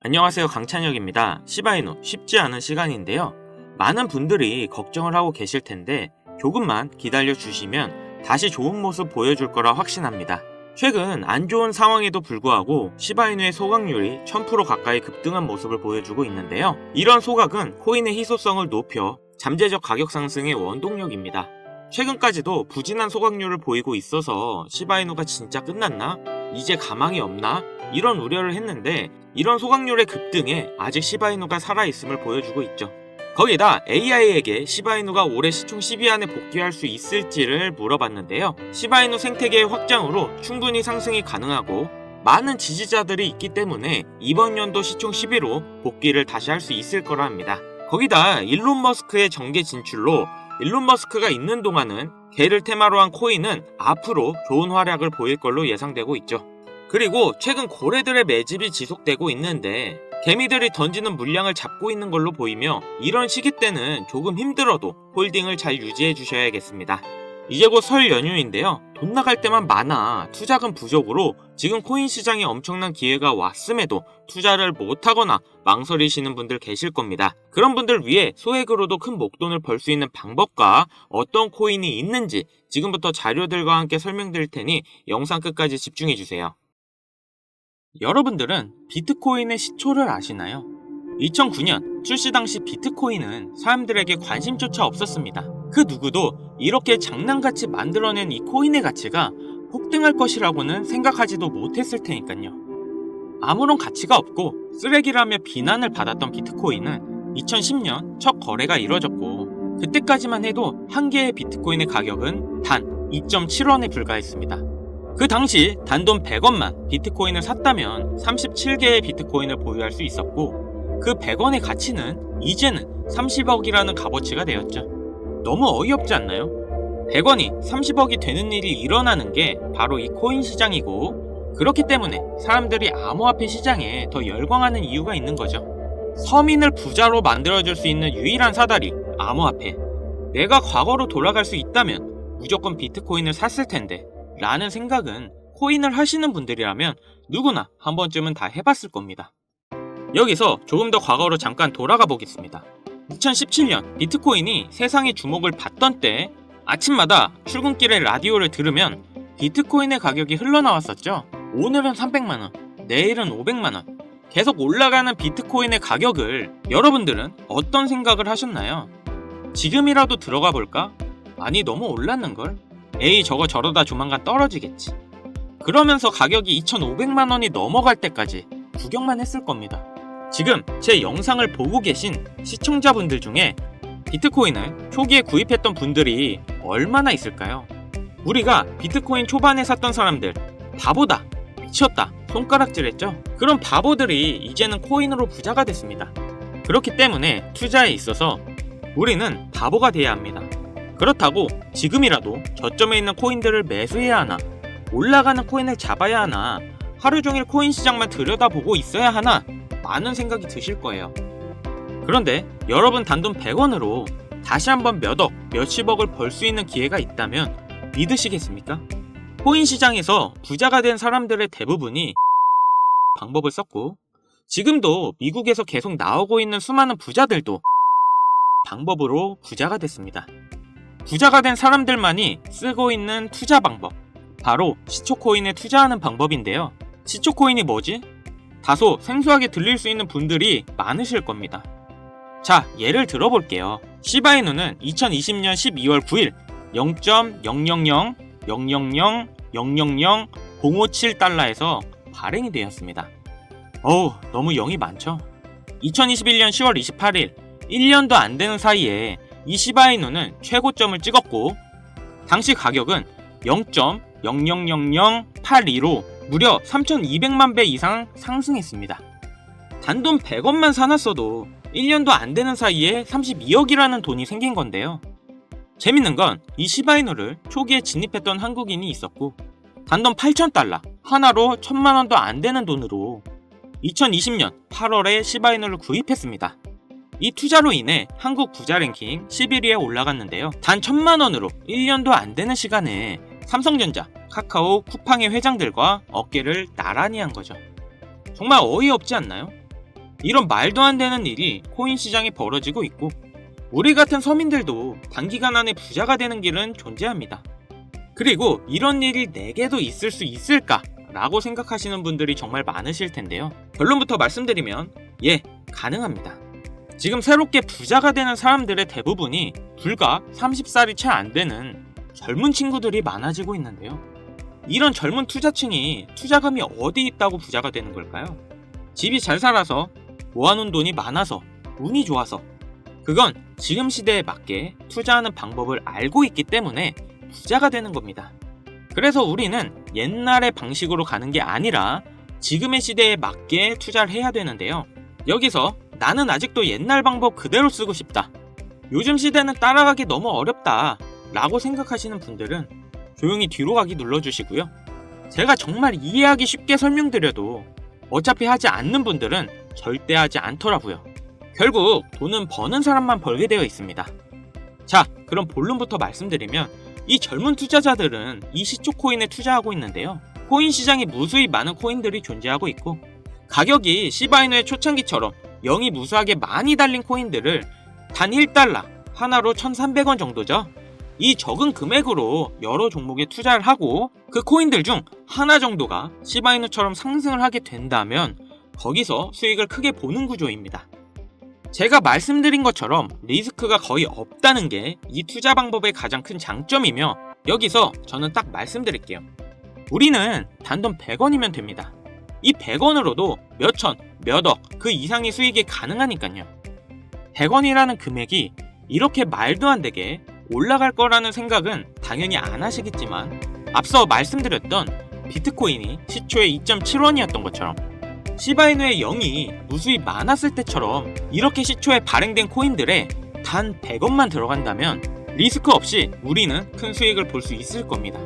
안녕하세요, 강찬혁입니다. 시바이누 쉽지 않은 시간인데요. 많은 분들이 걱정을 하고 계실 텐데 조금만 기다려 주시면 다시 좋은 모습 보여줄 거라 확신합니다. 최근 안 좋은 상황에도 불구하고 시바이누의 소각률이 1000% 가까이 급등한 모습을 보여주고 있는데요. 이런 소각은 코인의 희소성을 높여 잠재적 가격 상승의 원동력입니다. 최근까지도 부진한 소각률을 보이고 있어서 시바이누가 진짜 끝났나? 이제 가망이 없나? 이런 우려를 했는데 이런 소각률의 급등에 아직 시바이누가 살아있음을 보여주고 있죠. 거기다 AI에게 시바이누가 올해 시총 10위 안에 복귀할 수 있을지를 물어봤는데요. 시바이누 생태계의 확장으로 충분히 상승이 가능하고 많은 지지자들이 있기 때문에 이번 연도 시총 10위로 복귀를 다시 할 수 있을 거라 합니다. 거기다 일론 머스크의 정계 진출로 일론 머스크가 있는 동안은 개를 테마로 한 코인은 앞으로 좋은 활약을 보일 걸로 예상되고 있죠. 그리고 최근 고래들의 매집이 지속되고 있는데 개미들이 던지는 물량을 잡고 있는 걸로 보이며 이런 시기 때는 조금 힘들어도 홀딩을 잘 유지해 주셔야겠습니다. 이제 곧 설 연휴인데요. 돈 나갈 때만 많아 투자금 부족으로 지금 코인 시장에 엄청난 기회가 왔음에도 투자를 못하거나 망설이시는 분들 계실 겁니다. 그런 분들 위해 소액으로도 큰 목돈을 벌 수 있는 방법과 어떤 코인이 있는지 지금부터 자료들과 함께 설명드릴 테니 영상 끝까지 집중해 주세요. 여러분들은 비트코인의 시초를 아시나요? 2009년 출시 당시 비트코인은 사람들에게 관심조차 없었습니다. 그 누구도 이렇게 장난같이 만들어낸 이 코인의 가치가 폭등할 것이라고는 생각하지도 못했을 테니까요. 아무런 가치가 없고 쓰레기라며 비난을 받았던 비트코인은 2010년 첫 거래가 이뤄졌고 그때까지만 해도 한 개의 비트코인의 가격은 단 2.7원에 불과했습니다. 그 당시 단돈 100원만 비트코인을 샀다면 37개의 비트코인을 보유할 수 있었고 그 100원의 가치는 이제는 30억이라는 값어치가 되었죠. 너무 어이없지 않나요? 100원이 30억이 되는 일이 일어나는 게 바로 이 코인 시장이고 그렇기 때문에 사람들이 암호화폐 시장에 더 열광하는 이유가 있는 거죠. 서민을 부자로 만들어줄 수 있는 유일한 사다리, 암호화폐. 내가 과거로 돌아갈 수 있다면 무조건 비트코인을 샀을 텐데 라는 생각은 코인을 하시는 분들이라면 누구나 한 번쯤은 다 해봤을 겁니다. 여기서 조금 더 과거로 잠깐 돌아가 보겠습니다. 2017년 비트코인이 세상의 주목을 받던 때 아침마다 출근길에 라디오를 들으면 비트코인의 가격이 흘러나왔었죠. 오늘은 300만원, 내일은 500만원 계속 올라가는 비트코인의 가격을 여러분들은 어떤 생각을 하셨나요? 지금이라도 들어가 볼까? 아니 너무 올랐는걸? 에이 저거 저러다 조만간 떨어지겠지. 그러면서 가격이 2,500만원이 넘어갈 때까지 구경만 했을 겁니다. 지금 제 영상을 보고 계신 시청자분들 중에 비트코인을 초기에 구입했던 분들이 얼마나 있을까요? 우리가 비트코인 초반에 샀던 사람들 바보다, 미쳤다, 손가락질했죠? 그런 바보들이 이제는 코인으로 부자가 됐습니다. 그렇기 때문에 투자에 있어서 우리는 바보가 돼야 합니다. 그렇다고 지금이라도 저점에 있는 코인들을 매수해야 하나, 올라가는 코인을 잡아야 하나, 하루 종일 코인 시장만 들여다보고 있어야 하나 많은 생각이 드실 거예요. 그런데 여러분 단돈 100원으로 다시 한번 몇억, 몇십억을 벌 수 있는 기회가 있다면 믿으시겠습니까? 코인 시장에서 부자가 된 사람들의 대부분이 방법을 썼고 지금도 미국에서 계속 나오고 있는 수많은 부자들도 방법으로 부자가 됐습니다. 부자가 된 사람들만이 쓰고 있는 투자 방법, 바로 시초코인에 투자하는 방법인데요. 시초코인이 뭐지? 다소 생소하게 들릴 수 있는 분들이 많으실 겁니다. 자, 예를 들어볼게요. 시바이누는 2020년 12월 9일 0.00000000057달러에서 발행이 되었습니다. 어우, 너무 0이 많죠? 2021년 10월 28일 1년도 안 되는 사이에 이 시바이누는 최고점을 찍었고 당시 가격은 0.000082로 무려 3,200만 배 이상 상승했습니다. 단돈 100원만 사놨어도 1년도 안 되는 사이에 32억이라는 돈이 생긴 건데요. 재밌는 건 이 시바이누를 초기에 진입했던 한국인이 있었고 단돈 8,000달러, 하나로 1,000만원도 안 되는 돈으로 2020년 8월에 시바이누를 구입했습니다. 이 투자로 인해 한국 부자 랭킹 11위에 올라갔는데요. 단 1,000만원으로 1년도 안 되는 시간에 삼성전자, 카카오, 쿠팡의 회장들과 어깨를 나란히 한 거죠. 정말 어이없지 않나요? 이런 말도 안 되는 일이 코인 시장에 벌어지고 있고 우리 같은 서민들도 단기간 안에 부자가 되는 길은 존재합니다. 그리고 이런 일이 내게도 있을 수 있을까? 라고 생각하시는 분들이 정말 많으실 텐데요. 결론부터 말씀드리면 예, 가능합니다. 지금 새롭게 부자가 되는 사람들의 대부분이 불과 30살이 채 안 되는 젊은 친구들이 많아지고 있는데요. 이런 젊은 투자층이 투자금이 어디 있다고 부자가 되는 걸까요? 집이 잘 살아서, 모아놓은 돈이 많아서, 운이 좋아서, 그건 지금 시대에 맞게 투자하는 방법을 알고 있기 때문에 부자가 되는 겁니다. 그래서 우리는 옛날의 방식으로 가는 게 아니라 지금의 시대에 맞게 투자를 해야 되는데요. 여기서 나는 아직도 옛날 방법 그대로 쓰고 싶다, 요즘 시대는 따라가기 너무 어렵다 라고 생각하시는 분들은 조용히 뒤로 가기 눌러주시고요. 제가 정말 이해하기 쉽게 설명드려도 어차피 하지 않는 분들은 절대 하지 않더라고요. 결국 돈은 버는 사람만 벌게 되어 있습니다. 자, 그럼 본론부터 말씀드리면 이 젊은 투자자들은 이 시초 코인에 투자하고 있는데요. 코인 시장에 무수히 많은 코인들이 존재하고 있고 가격이 시바이누의 초창기처럼 영이 무수하게 많이 달린 코인들을 단 1달러, 하나로 1,300원 정도죠. 이 적은 금액으로 여러 종목에 투자를 하고 그 코인들 중 하나 정도가 시바이누처럼 상승을 하게 된다면 거기서 수익을 크게 보는 구조입니다. 제가 말씀드린 것처럼 리스크가 거의 없다는 게 이 투자 방법의 가장 큰 장점이며 여기서 저는 딱 말씀드릴게요. 우리는 단돈 100원이면 됩니다. 이 100원으로도 몇천, 몇억 그 이상의 수익이 가능하니까요. 100원이라는 금액이 이렇게 말도 안 되게 올라갈 거라는 생각은 당연히 안 하시겠지만 앞서 말씀드렸던 비트코인이 시초에 2.7원이었던 것처럼 시바이누의 0이 무수히 많았을 때처럼 이렇게 시초에 발행된 코인들에 단 100원만 들어간다면 리스크 없이 우리는 큰 수익을 볼 수 있을 겁니다.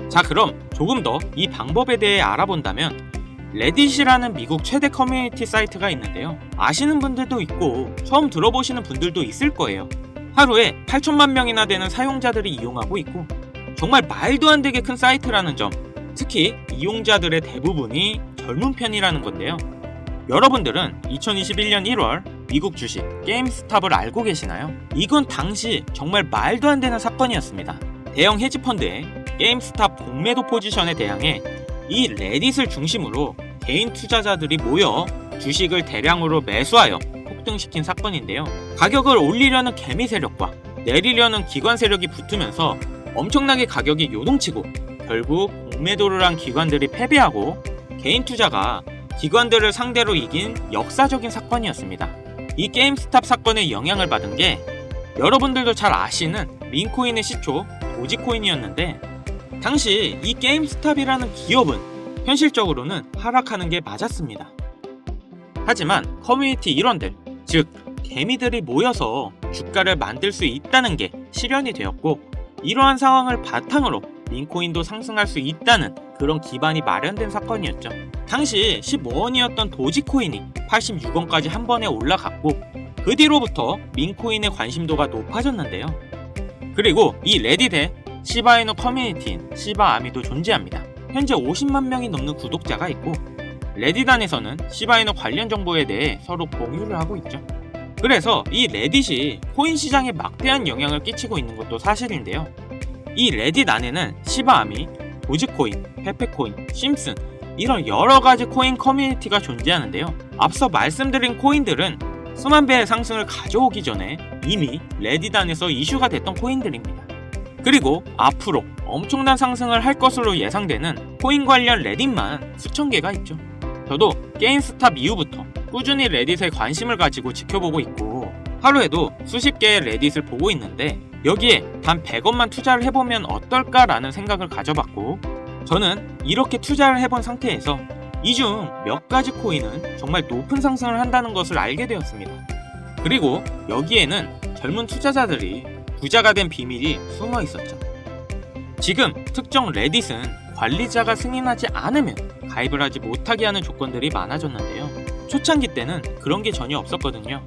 자, 그럼 조금 더 이 방법에 대해 알아본다면 레딧이라는 미국 최대 커뮤니티 사이트가 있는데요. 아시는 분들도 있고 처음 들어보시는 분들도 있을 거예요. 하루에 8천만 명이나 되는 사용자들이 이용하고 있고 정말 말도 안 되게 큰 사이트라는 점, 특히 이용자들의 대부분이 젊은 편이라는 건데요. 여러분들은 2021년 1월 미국 주식 게임스탑을 알고 계시나요? 이건 당시 정말 말도 안 되는 사건이었습니다. 대형 헤지펀드의 게임스탑 공매도 포지션에 대항해 이 레딧을 중심으로 개인 투자자들이 모여 주식을 대량으로 매수하여 폭등시킨 사건인데요. 가격을 올리려는 개미 세력과 내리려는 기관 세력이 붙으면서 엄청나게 가격이 요동치고 결국 공매도를 한 기관들이 패배하고 개인 투자가 기관들을 상대로 이긴 역사적인 사건이었습니다. 이 게임스탑 사건에 영향을 받은 게 여러분들도 잘 아시는 민코인의 시초 도지코인이었는데 당시 이 게임스탑이라는 기업은 현실적으로는 하락하는 게 맞았습니다. 하지만 커뮤니티 일원들, 즉 개미들이 모여서 주가를 만들 수 있다는 게 실현이 되었고 이러한 상황을 바탕으로 민코인도 상승할 수 있다는 그런 기반이 마련된 사건이었죠. 당시 15원이었던 도지코인이 86원까지 한 번에 올라갔고 그 뒤로부터 민코인의 관심도가 높아졌는데요. 그리고 이 레딧에 시바이누 커뮤니티인 시바아미도 존재합니다. 현재 50만 명이 넘는 구독자가 있고 레딧 안에서는 시바이누 관련 정보에 대해 서로 공유를 하고 있죠. 그래서 이 레딧이 코인 시장에 막대한 영향을 끼치고 있는 것도 사실인데요. 이 레딧 안에는 시바아미, 도지코인, 페페코인, 심슨 이런 여러가지 코인 커뮤니티가 존재하는데요. 앞서 말씀드린 코인들은 수만 배의 상승을 가져오기 전에 이미 레딧 안에서 이슈가 됐던 코인들입니다. 그리고 앞으로 엄청난 상승을 할 것으로 예상되는 코인 관련 레딧만 수천 개가 있죠. 저도 게임스탑 이후부터 꾸준히 레딧에 관심을 가지고 지켜보고 있고 하루에도 수십 개의 레딧을 보고 있는데 여기에 단 100원만 투자를 해보면 어떨까라는 생각을 가져봤고 저는 이렇게 투자를 해본 상태에서 이 중 몇 가지 코인은 정말 높은 상승을 한다는 것을 알게 되었습니다. 그리고 여기에는 젊은 투자자들이 부자가 된 비밀이 숨어 있었죠. 지금 특정 레딧은 관리자가 승인하지 않으면 가입을 하지 못하게 하는 조건들이 많아졌는데요. 초창기 때는 그런 게 전혀 없었거든요.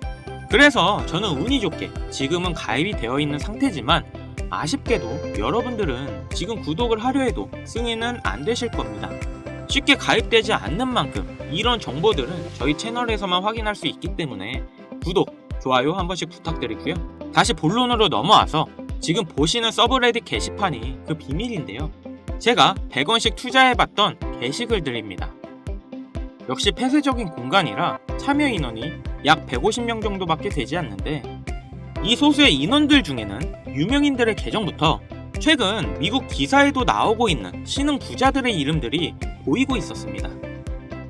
그래서 저는 운이 좋게 지금은 가입이 되어 있는 상태지만 아쉽게도 여러분들은 지금 구독을 하려 해도 승인은 안 되실 겁니다. 쉽게 가입되지 않는 만큼 이런 정보들은 저희 채널에서만 확인할 수 있기 때문에 구독, 좋아요 한 번씩 부탁드리고요. 다시 본론으로 넘어와서 지금 보시는 서브레딧 게시판이 그 비밀인데요. 제가 100원씩 투자해봤던 게시글들입니다. 역시 폐쇄적인 공간이라 참여 인원이 약 150명 정도밖에 되지 않는데, 이 소수의 인원들 중에는 유명인들의 계정부터 최근 미국 기사에도 나오고 있는 신흥 부자들의 이름들이 보이고 있었습니다.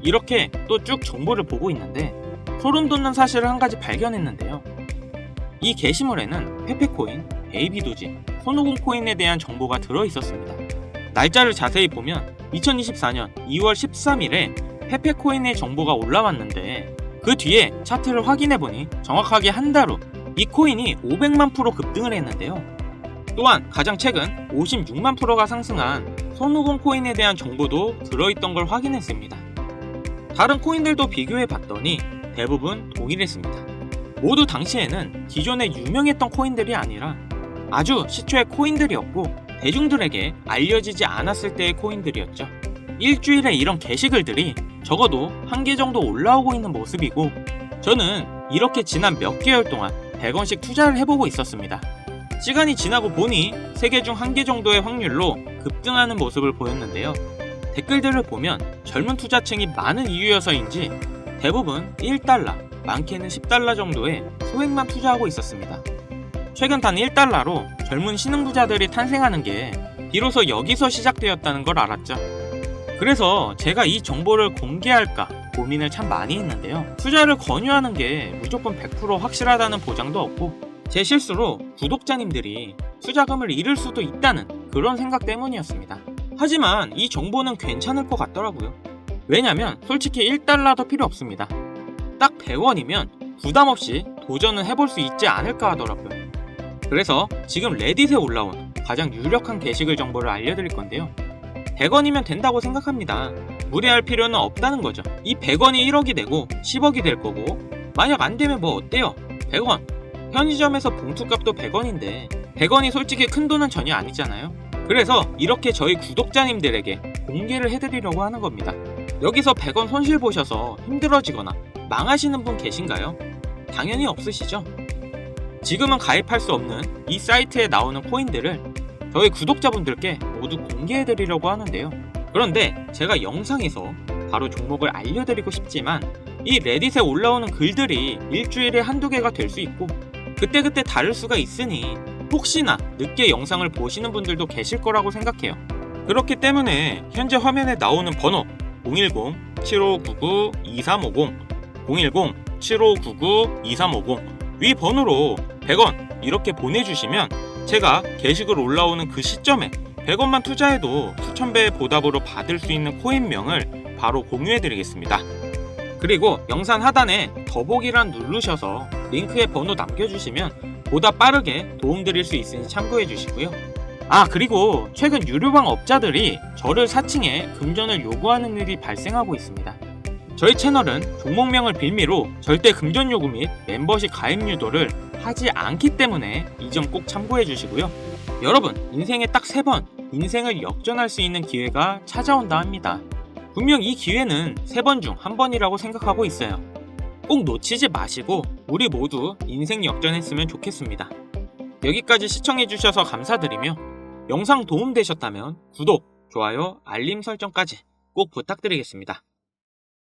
이렇게 또 쭉 정보를 보고 있는데 소름 돋는 사실을 한 가지 발견했는데요. 이 게시물에는 페페코인, 베이비도지, 손오공 코인에 대한 정보가 들어있었습니다. 날짜를 자세히 보면 2024년 2월 13일에 페페코인의 정보가 올라왔는데, 그 뒤에 차트를 확인해보니 정확하게 한 달 후 이 코인이 500만 프로 급등을 했는데요. 또한 가장 최근 56만 프로가 상승한 손오공 코인에 대한 정보도 들어있던 걸 확인했습니다. 다른 코인들도 비교해봤더니 대부분 동일했습니다. 모두 당시에는 기존에 유명했던 코인들이 아니라 아주 시초의 코인들이었고 대중들에게 알려지지 않았을 때의 코인들이었죠. 일주일에 이런 게시글들이 적어도 한 개 정도 올라오고 있는 모습이고, 저는 이렇게 지난 몇 개월 동안 100원씩 투자를 해보고 있었습니다. 시간이 지나고 보니 3개 중 1개 정도의 확률로 급등하는 모습을 보였는데요. 댓글들을 보면 젊은 투자층이 많은 이유여서인지 대부분 1달러, 많게는 10달러 정도의 소액만 투자하고 있었습니다. 최근 단 1달러로 젊은 신흥부자들이 탄생하는 게 비로소 여기서 시작되었다는 걸 알았죠. 그래서 제가 이 정보를 공개할까 고민을 참 많이 했는데요. 투자를 권유하는 게 무조건 100% 확실하다는 보장도 없고, 제 실수로 구독자님들이 투자금을 잃을 수도 있다는 그런 생각 때문이었습니다. 하지만 이 정보는 괜찮을 것 같더라고요. 왜냐면 솔직히 1달러도 필요 없습니다. 딱 100원이면 부담없이 도전은 해볼 수 있지 않을까 하더라고요. 그래서 지금 레딧에 올라온 가장 유력한 게시글 정보를 알려드릴 건데요. 100원이면 된다고 생각합니다. 무리할 필요는 없다는 거죠. 이 100원이 1억이 되고 10억이 될 거고, 만약 안 되면 뭐 어때요? 100원. 편의점에서 봉투값도 100원인데 100원이 솔직히 큰 돈은 전혀 아니잖아요. 그래서 이렇게 저희 구독자님들에게 공개를 해드리려고 하는 겁니다. 여기서 100원 손실 보셔서 힘들어지거나 망하시는 분 계신가요? 당연히 없으시죠? 지금은 가입할 수 없는 이 사이트에 나오는 코인들을 저희 구독자분들께 모두 공개해드리려고 하는데요. 그런데 제가 영상에서 바로 종목을 알려드리고 싶지만 이 레딧에 올라오는 글들이 일주일에 한두 개가 될 수 있고 그때그때 다를 수가 있으니 혹시나 늦게 영상을 보시는 분들도 계실 거라고 생각해요. 그렇기 때문에 현재 화면에 나오는 번호 010-7599-2350 010-7599-2350 위 번호로 100원 이렇게 보내주시면 제가 게시글 올라오는 그 시점에 100원만 투자해도 수천 배의 보답으로 받을 수 있는 코인명을 바로 공유해드리겠습니다. 그리고 영상 하단에 더보기란 누르셔서 링크에 번호 남겨주시면 보다 빠르게 도움드릴 수 있으니 참고해주시고요. 그리고 최근 유료방 업자들이 저를 사칭해 금전을 요구하는 일이 발생하고 있습니다. 저희 채널은 종목명을 빌미로 절대 금전 요구 및 멤버십 가입 유도를 하지 않기 때문에 이 점 꼭 참고해 주시고요. 여러분, 인생에 딱 3번 인생을 역전할 수 있는 기회가 찾아온다 합니다. 분명 이 기회는 3번 중 1번이라고 생각하고 있어요. 꼭 놓치지 마시고 우리 모두 인생 역전했으면 좋겠습니다. 여기까지 시청해 주셔서 감사드리며 영상 도움되셨다면 구독, 좋아요, 알림 설정까지 꼭 부탁드리겠습니다.